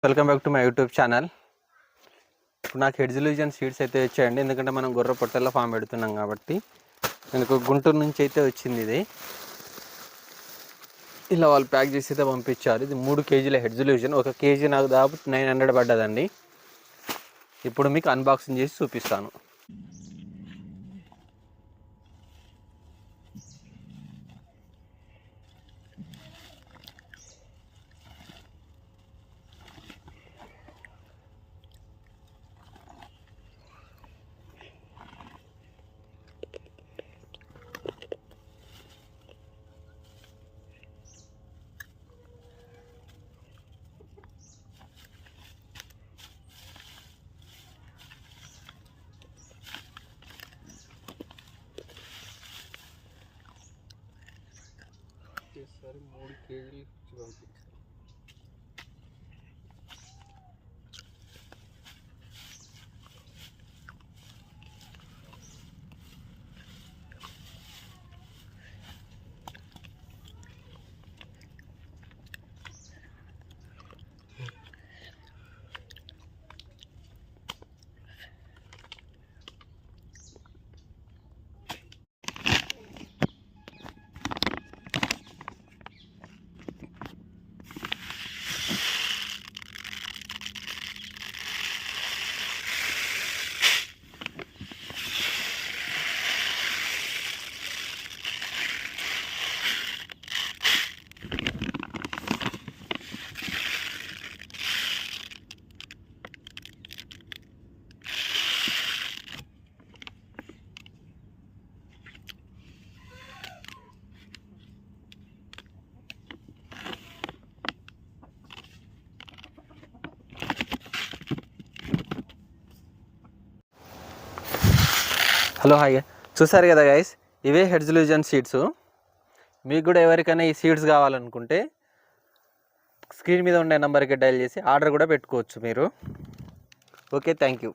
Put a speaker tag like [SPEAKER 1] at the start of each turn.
[SPEAKER 1] Welcome back to my YouTube channel. ఇప్పుడు నాకు హెడ్జిల్యూజన్ seeds అయితే వచ్చాయండి, ఎందుకంటే మనం గొర్రె పొట్టెల్లో ఫామ్ పెడుతున్నాం కాబట్టి. నాకు గుంటూరు నుంచి అయితే వచ్చింది ఇది. ఇలా వాళ్ళు ప్యాక్ చేసి అయితే పంపించారు. ఇది 3 కేజీల హెడ్జిల్యూజన్. 1 కేజీ నాకు దాదాపు 900 పడ్డదండి. ఇప్పుడు మీకు అన్బాక్సింగ్ చేసి చూపిస్తాను. ఈసారి 3 కేజీలు పంపించారు. హలో హాయ్, చూసారు కదా గైస్, ఇవే హెడ్జిల్యూజన్ సీడ్స్. మీకు కూడా ఎవరికైనా ఈ సీడ్స్ కావాలనుకుంటే స్క్రీన్ మీద ఉండే నెంబర్కి డయల్ చేసి ఆర్డర్ కూడా పెట్టుకోవచ్చు మీరు. Okay, thank you.